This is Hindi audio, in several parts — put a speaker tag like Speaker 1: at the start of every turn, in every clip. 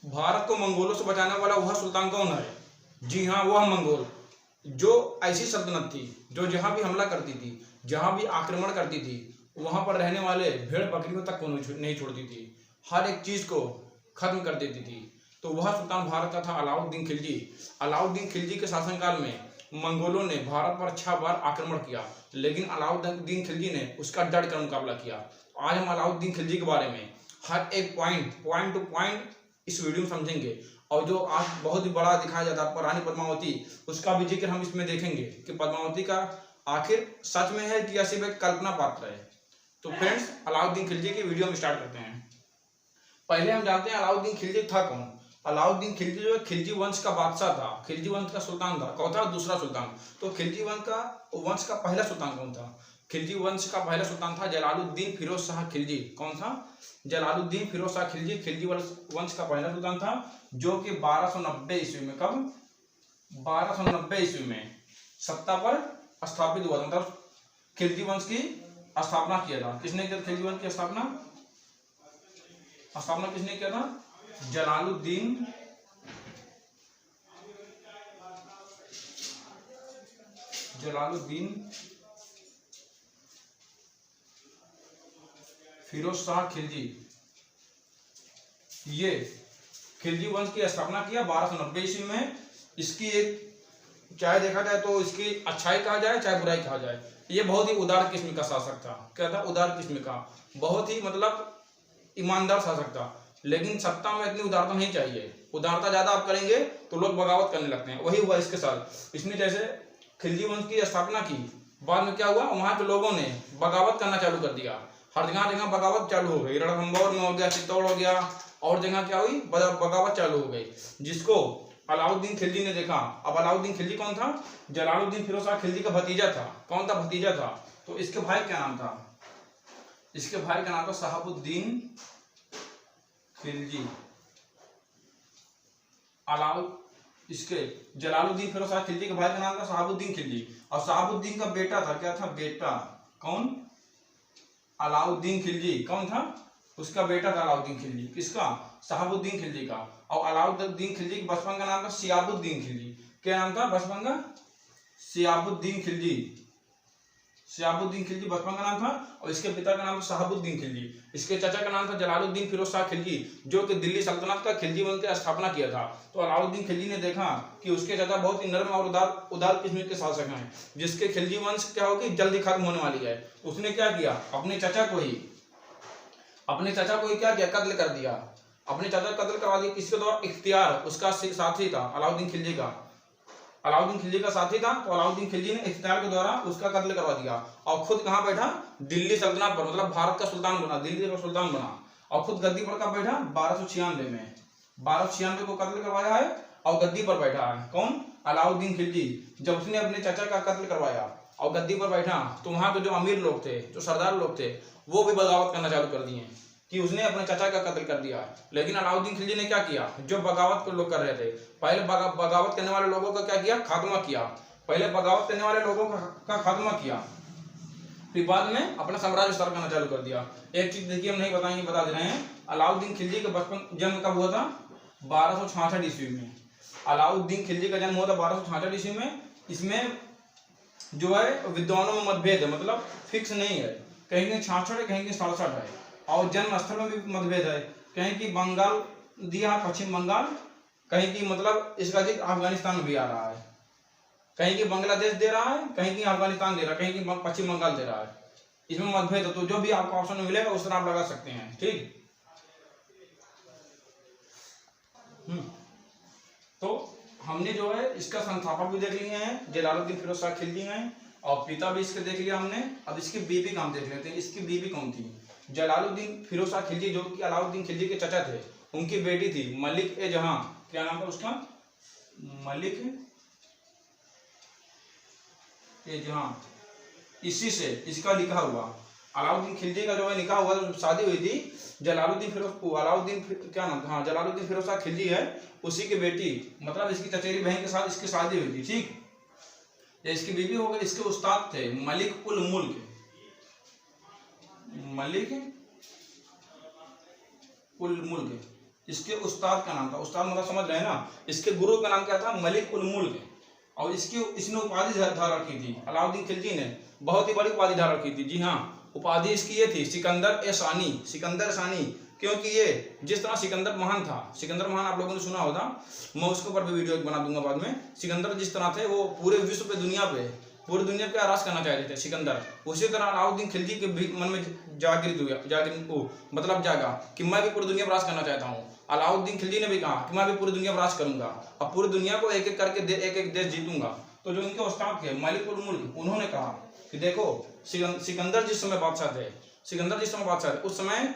Speaker 1: भारत को मंगोलों से बचाने वाला वह सुल्तान कौन है? जी हाँ, वह मंगोल, जो ऐसी सल्तनत थी जो जहां भी हमला करती थी, जहां भी आक्रमण करती थी, वहां पर रहने वाले भेड़ बकरियों तक को नहीं छोड़ती थी, हर एक चीज को खत्म कर देती थी। तो वह सुल्तान भारत का था अलाउद्दीन खिलजी। अलाउद्दीन खिलजी के शासनकाल में मंगोलों ने भारत पर 6 बार आक्रमण किया, लेकिन अलाउद्दीन खिलजी ने उसका डट कर मुकाबला किया। आज हम अलाउद्दीन खिलजी के बारे में हर एक पॉइंट टू पॉइंट इस वीडियो में समझेंगे। और जो आज बहुत ही बड़ा दिखाया जाता है रानी पद्मावती, उसका भी जिक्र हम इसमें देखेंगे कि पद्मावती का आखिर सच में है या सिर्फ एक कल्पना पात्र है। तो फ्रेंड्स, अलाउद्दीन खिलजी की वीडियो में स्टार्ट करते हैं। पहले हम जानते हैं अलाउद्दीन खिलजी था कौन। अलाउद्दीन खिलजी जो खिलजी वंश का बादशाह था, खिलजी वंश का सुल्तान था। कौन था? दूसरा सुल्तान। तो खिलजी वंश का पहला सुल्तान कौन था? खिलजी वंश का पहला सुल्तान था जलालुद्दीन फिरोज शाह खिलजी। कौन था? जलालुद्दीन फिरोज शाह खिलजी खिलजी वंश का पहला सुल्तान था, जो कि 1290 ईस्वी में, कब? 1290 ईस्वी में सत्ता पर स्थापित हुआ था। मतलब खिलजी वंश की स्थापना किया था। किसने किया? खिलजी वंश की स्थापना किसने किया था? जलालुद्दीन फिरोज शाह खिलजी। ये खिलजी वंश की स्थापना किया 1290 ईस्वी में। इसकी एक चाहे देखा जाए तो इसकी अच्छाई कहा जाए चाहे बुराई कहा जाए, ये बहुत ही उदार किस्म का शासक था। क्या था? उदार किस्म का, बहुत ही मतलब ईमानदार शासक था। लेकिन सत्ता में इतनी उदारता नहीं चाहिए। उदारता ज्यादा आप करेंगे तो लोग बगावत करने लगते हैं। वही हुआ इसके साथ। इसने जैसे खिलजी वंश की स्थापना की, बाद में क्या हुआ? वहां के लोगों ने बगावत करना चालू कर दिया। हर जगह बगावत चालू हो गई। रणथंभौर में हो गया, चित्तौड़ हो गया, और जगह क्या हुई? बगावत चालू हो गई, जिसको अलाउद्दीन खिलजी ने देखा। अब अलाउद्दीन खिलजी कौन था? जलालुद्दीन फिरोज शाह खिलजी का भतीजा था। कौन था? भतीजा था। तो इसके भाई क्या नाम था? इसके भाई का नाम था शहाबुद्दीन खिलजी। इसके जलालुद्दीन फिरोज शाह खिलजी के भाई का नाम था शहाबुद्दीन खिलजी। और शहाबुद्दीन का बेटा था, क्या था? बेटा। कौन? अलाउद्दीन खिलजी। कौन था? उसका बेटा था अलाउद्दीन खिलजी। किसका? शहाबुद्दीन खिलजी का। और अलाउद्दीन खिलजी के बचपन का नाम था शियाबुद्दीन खिलजी। क्या नाम था बचपन का? शियाबुद्दीन खिलजी। शियाबुद्दीन खिलजी बचपन का नाम था। और इसके पिता का नाम था शहाबुद्दीन खिलजी। इसके चाचा का नाम था जलालुद्दीन फिरोज शाह खिलजी, जो कि दिल्ली सल्तनत का खिलजी वंश की स्थापना किया था। तो अलाउद्दीन खिलजी ने देखा कि उसके चाचा बहुत ही नर्म और उदार किस्म के शासक हैं, जिसके खिलजी वंश क्या होगी? जल्दी खत्म होने वाली है। उसने क्या किया? अपने चाचा को ही क्या किया? कत्ल कर दिया। अपने चाचा का कत्ल करवा दिया। किसके द्वारा? इख्तियार, उसका साथी था अलाउद्दीन खिलजी का। अलाउद्दीन खिलजी का साथी था, तो अलाउद्दीन खिलजी ने इख्तियार के द्वारा उसका कत्ल करवा दिया। और खुद कहां बैठा? दिल्ली सल्तनत पर, मतलब भारत का सुल्तान बना, दिल्ली का सुल्तान बना। और खुद गद्दी पर कब बैठा? 1296 में। 1296 को कत्ल करवाया है और गद्दी पर बैठा है। कौन? अलाउद्दीन खिलजी। जब उसने अपने चाचा का कत्ल करवाया और गद्दी पर बैठा, तो वहां के जो अमीर लोग थे, जो सरदार लोग थे, वो भी बगावत करना चालू कर दिए कि उसने अपने चाचा का कत्ल कर दिया। लेकिन अलाउद्दीन खिलजी ने क्या किया? जो बगावत को लोग कर रहे थे, पहले बगावत करने वाले लोगों का क्या किया? खात्मा किया। पहले बगावत करने वाले लोगों का खात्मा किया, फिर बाद में अपना साम्राज्य विस्तार करना चालू कर दिया। एक चीज देखिए, हम नहीं बताएंगे, बता दे रहे हैं। अलाउद्दीन खिलजी का बचपन जन्म कब हुआ था? 1266 ईस्वी में। अलाउद्दीन खिलजी का जन्म हुआ था 1266 ईस्वी में। इसमें जो है विद्वानों में मतभेद है, मतलब फिक्स नहीं है। कहीं कहीं 66 है, कहीं कहीं 67 है। और जन्म स्थल में भी मतभेद है। कहीं की बंगाल दिया, पश्चिम बंगाल, कहीं की मतलब इसका जिक्र अफगानिस्तान में भी आ रहा है। कहीं की बांग्लादेश दे रहा है, कहीं की अफगानिस्तान दे रहा है, कहीं की पश्चिम बंगाल दे रहा है। इसमें मतभेद है। तो जो भी आपको ऑप्शन में मिलेगा उस तरह आप लगा सकते हैं। ठीक। तो हमने जो है इसका संस्थापक भी देख लिए हैं, जलालुद्दीन फिरोज शाह खिलजी हैं, और पिता भी इसके देख लिया हमने। अब इसकी बीबी का हम देख लेते हैं। इसकी बीबी कौन थी? जलालुद्दीन फिरोज शाह खिलजी, जो कि अलाउद्दीन खिलजी के चाचा थे, उनकी बेटी थी मलिक ए जहां। क्या नाम था उसका? मलिक ए जहां। इसी से इसका लिखा हुआ अलाउद्दीन खिलजी का जो है निकाह हुआ, शादी हुई थी जलालुद्दीन क्या नाम था? हाँ, जलालुद्दीन फिरोज शाह खिलजी है, उसी की बेटी, मतलब इसकी चचेरी बहन के साथ इसकी शादी हुई थी। ठीक। ये इसकी बीबी हो गई। इसके उस्ताद थे मलिक उल मुल्क इसके उस्ताद का नाम था, उस्ताद मतलब समझ रहे हैं ना, इसके गुरु का नाम क्या था, मलिक उल मुल्क। और इसने उपाधि धारण की थी, अलाउद्दीन खिलजी ने बहुत ही बड़ी उपाधि धारण की थी। जी हाँ, उपाधि इसकी ये थी सिकंदर-ए-सानी, सिकंदर-सानी, क्योंकि ये जिस तरह सिकंदर महान था, सिकंदर महान आप लोगों ने सुना होगा, मैं उसके ऊपर भी वीडियो बना दूंगा बाद में। सिकंदर जिस तरह थे वो पूरे विश्व पे पूरी दुनिया पे राज करना चाहते थे सिकंदर, उसी तरह अलाउद्दीन खिलजी के भी मन में मतलब जागा कि मैं भी पूरी दुनिया पर राज करना चाहता हूँ। अलाउद्दीन खिलजी ने भी कहा कि मैं भी पूरी दुनिया पर राज करूंगा, अब पूरी दुनिया को एक एक करके एक एक देश जीतूंगा। तो जो इनके उस्ताद थे मलिक उल मुल्क, उन्होंने कहा कि देखो सिकंदर जिस समय बादशाह थे, उस समय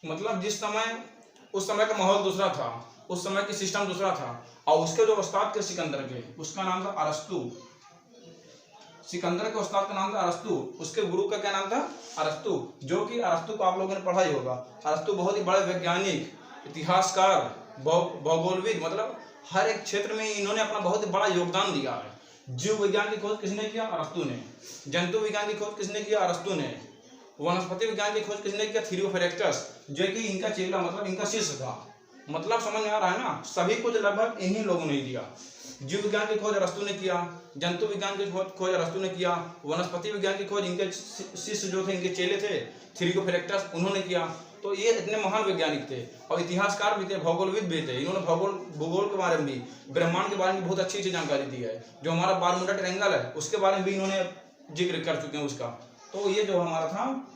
Speaker 1: मतलब उस समय का माहौल दूसरा था, उस समय की सिस्टम दूसरा था। और उसके जो उस्ताद के सिकंदर के, उसका नाम था अरस्तु। सिकंदर के उस्ताद का नाम था अरस्तु, उसके गुरु का क्या नाम था, अरस्तु। जो कि अरस्तु को आप लोगों ने पढ़ा ही होगा। अरस्तु बहुत ही बड़े वैज्ञानिक, इतिहासकार, भौगोलविद, मतलब हर एक क्षेत्र में इन्होंने अपना बहुत ही बड़ा योगदान दिया है। जीव विज्ञान की खोज किसने किया, अरस्तु ने। जंतु विज्ञान की खोज किसने किया, अरस्तु ने। वनस्पति विज्ञान की खोज किसने किया, थियोफ्रैक्टस, जो कि इनका चेला मतलब इनका शिष्य था। मतलब समझ में आ रहा है ना, सभी कुछ लगभग इन्हीं लोगों ने दिया। जीव विज्ञान की खोज अरस्तु ने किया, जंतु विज्ञान की खोज अरस्तु ने किया, वनस्पति विज्ञान की खोज इनके शिष्य जो थे, इनके चेले थे थियोफ्रैक्टस, उन्होंने किया। तो ये इतने महान वैज्ञानिक थे और इतिहासकार भी थे, भौगोलविद भी थे। इन्होंने भूगोल के बारे में भी, ब्रह्मांड के बारे में बहुत अच्छी जानकारी दी है। जो हमारा बारमूडा ट्रायंगल है उसके बारे में भी इन्होंने जिक्र कर चुके हैं उसका। तो ये जो हमारा था,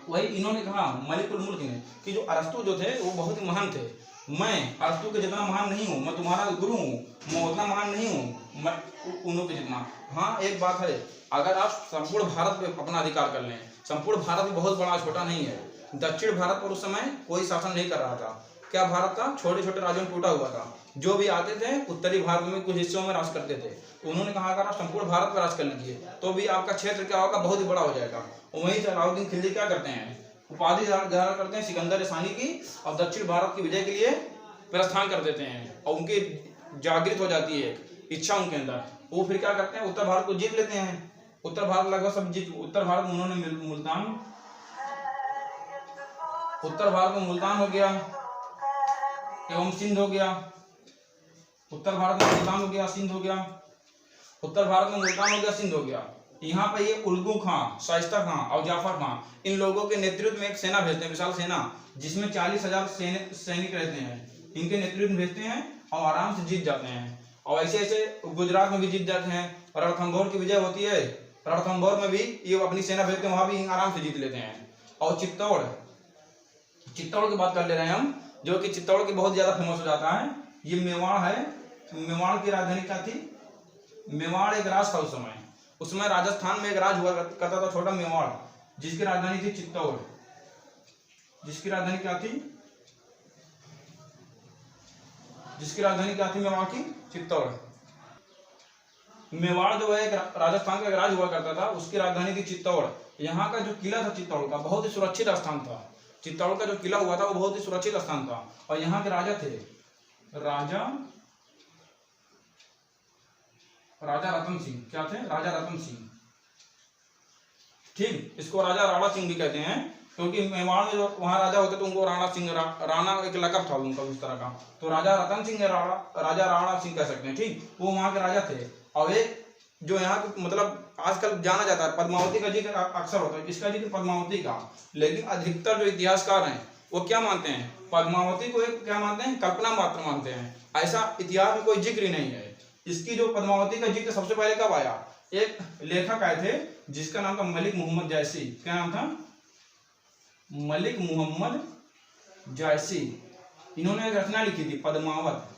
Speaker 1: वही इन्होंने कहा मलिक उल मुल्क ने कि जो अरस्तु जो थे वो बहुत ही महान थे। मैं अरस्तु के जितना महान नहीं हूँ, मैं तुम्हारा गुरु हूँ, मैं उतना महान नहीं हूँ मैं उन्हों के जितना। हाँ, एक बात है, अगर आप संपूर्ण भारत पे अपना अधिकार कर लें, संपूर्ण भारत भी बहुत बड़ा छोटा नहीं है। दक्षिण भारत पर उस समय कोई शासन नहीं कर रहा था। क्या भारत था, छोटे छोटे राज्यों में टूटा हुआ था। जो भी आते थे उत्तरी भारत में कुछ हिस्सों में राज करते थे। तो उन्होंने कहा अगर आप संपूर्ण भारत पर राज कर लीजिए तो भी आपका क्षेत्र क्या होगा, बहुत ही बड़ा हो जाएगा। वहीं से अलाउद्दीन खिलजी क्या करते हैं, उपाधि धारण करते हैं सिकंदर-ए-सानी की, और दक्षिण भारत की विजय के लिए प्रस्थान कर देते हैं। और उनकी जागृत हो जाती है एक इच्छा उनके अंदर। वो फिर क्या करते हैं, उत्तर भारत को जीत लेते हैं। उत्तर भारत लगभग सब जीत, उत्तर भारत में उन्होंने मुल्तान हो गया एवं सिंध हो गया। उत्तर भारत में मुल्तान हो गया, सिंध हो गया। उत्तर भारत में मुल्तान हो गया, सिंध हो गया। यहाँ पे ये उल्गू खां, शाइस्ता खां और जाफर खां, इन लोगों के नेतृत्व में एक सेना भेजते हैं, विशाल सेना, जिसमें 40,000 सैनिक रहते हैं। इनके नेतृत्व भेजते हैं और आराम से जीत जाते हैं। और ऐसे ऐसे गुजरात में भी जीत जाते हैं। रणथंभौर की विजय होती है, रणथंभौर में भी ये अपनी सेना भेजते हैं, वहां भी आराम से जीत लेते हैं। और चित्तौड़ की बात कर ले रहे हैं हम, जो कि चित्तौड़ की बहुत ज्यादा फेमस हो जाता है। ये मेवाड़ है। मेवाड़ की राजधानी क्या थी, मेवाड़ एक राज था उस समय। उसमें राजस्थान में एक राज हुआ करता था, छोटा मेवाड़, जिसकी राजधानी थी चित्तौड़। जिसकी राजधानी क्या थी, मेवाड़ की, चित्तौड़। मेवाड़ जो है एक राजस्थान का एक राज हुआ करता था, उसकी राजधानी थी चित्तौड़। यहाँ का जो किला था चित्तौड़ का, बहुत ही सुरक्षित स्थान था। चित्तौड़ का जो किला हुआ था वो बहुत ही सुरक्षित स्थान था। और यहाँ के राजा थे राजा रतन सिंह। क्या थे, राजा रतन सिंह। ठीक, इसको राजा राणा सिंह भी कहते हैं, क्योंकि मेवाड़ में जो वहाँ राजा होते तो उनको राणा सिंह, राणा एक लकब था उनका उस तरह का। तो राजा रतन सिंह राजा राणा सिंह कह सकते हैं। ठीक, वो वहाँ के राजा थे। और एक जो यहाँ मतलब आजकल जाना जाता है, पद्मावती का जिक्र अक्सर होता है। किसका जिक्र, पद्मावती का। लेकिन अधिकतर जो इतिहासकार हैं वो क्या मानते हैं, पद्मावती को एक क्या मानते हैं, कल्पना मात्र मानते हैं। ऐसा इतिहास में कोई जिक्र ही नहीं है। इसकी जो पद्मावती का जिक्र सबसे पहले कब आया, एक लेखक आए थे जिसका नाम था मलिक मोहम्मद जायसी। क्या नाम था, मलिक मोहम्मद जायसी। इन्होंने एक रचना लिखी थी पद्मावत।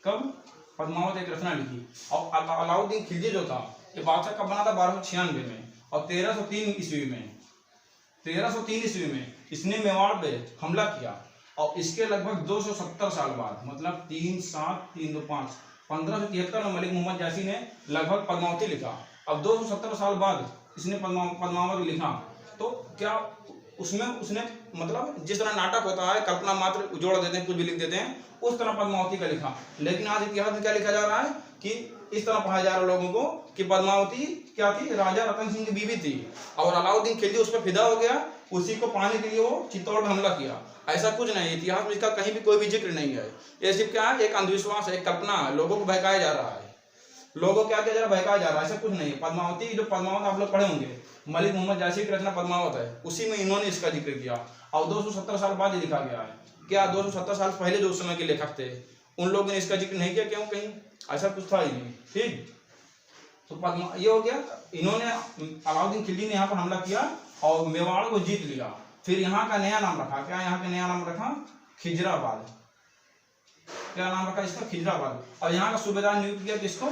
Speaker 1: कब, पद्मावत एक रचना लिखी। और अलाउद्दीन खिलजी जो था ये बादशाह कब बना था, 1296 में। और 1303 ईस्वी में इसने मेवाड़ पे हमला किया। और इसके लगभग 270 साल बाद, मतलब 3-7-3-2-5 1573 में मलिक मोहम्मद जायसी ने लगभग पद्मावती लिखा। अब 270 साल बाद इसने पद्मावत लिखा। तो क्या उसमें उसने मतलब जिस तरह नाटक होता है, कल्पना मात्र जोड़ देते हैं, कुछ भी लिख देते हैं, उस तरह पद्मावती का लिखा। लेकिन आज इतिहास में क्या लिखा जा रहा है कि इस तरह पढ़ाया जा रहा है लोगों को कि पद्मावती क्या थी, राजा रतन सिंह की बीवी थी। और अलाउद्दीन खिलजी उस पर फिदा हो गया, उसी को पाने के लिए वो चित्तौड़ में हमला किया। ऐसा कुछ नहीं, इतिहास में इसका कहीं भी कोई भी जिक्र नहीं है। ये सिर्फ क्या है, एक अंधविश्वास है, एक कल्पना है, लोगों को बहकाया जा रहा है। लोगों को क्या किया जा रहा है, बहकाया जा रहा है, ऐसा कुछ नहीं। पद्मावती, जो पद्मावत आप लोग पढ़े होंगे, मलिक मोहम्मद जायसी की रचना पद्मावत है, उसी में इन्होंने इसका जिक्र किया। और 270 साल बाद ये लिखा गया है। क्या 270 साल पहले जो उस समय के लेखक थे उन लोगों ने इसका जिक्र नहीं किया? क्यों? कहीं ऐसा कुछ था ही नहीं। ठीक, तो पद्मा ये हो गया, इन्होंने अलाउद्दीन खिलजी ने यहाँ पर हमला किया और मेवाड़ को जीत लिया। फिर यहाँ का नया नाम रखा, क्या यहाँ का नया नाम रखा? खिजराबाद। क्या नाम रखा इसका? खिजराबाद। और यहाँ का सूबेदार नियुक्त किया किसको?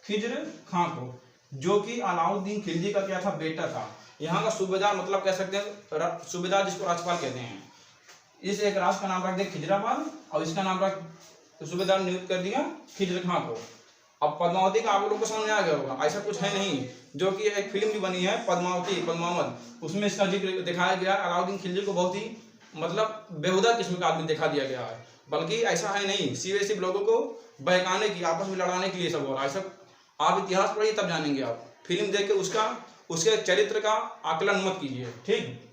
Speaker 1: खिजर खां को, जो कि अलाउद्दीन खिलजी का क्या था? बेटा था। यहाँ का सूबेदार मतलब कह सकते हैं सूबेदार, जिसको राज्यपाल कहते हैं। इस एक राष्ट्र का नाम रख दिया खिजराबाद और इसका नाम रख सूबेदार नियुक्त कर दिया खिजर खां को। अब पद्मावती का आप लोगों को समझ में आ गया होगा, ऐसा कुछ है नहीं। जो कि एक फिल्म भी बनी है पद्मावती, पद्मावत, उसमें इसका जिक्र दिखाया गया। अलाउद्दीन खिलजी को बहुत ही मतलब बेहुदा किस्म का आदमी दिखा दिया गया है, बल्कि ऐसा है नहीं। सिर्फ लोगों को बहकाने की, आपस में लड़ाने के लिए सब हो रहा है। सब आप इतिहास पढ़िए तब जानेंगे। आप फिल्म देख के उसके चरित्र का आकलन मत कीजिए। ठीक।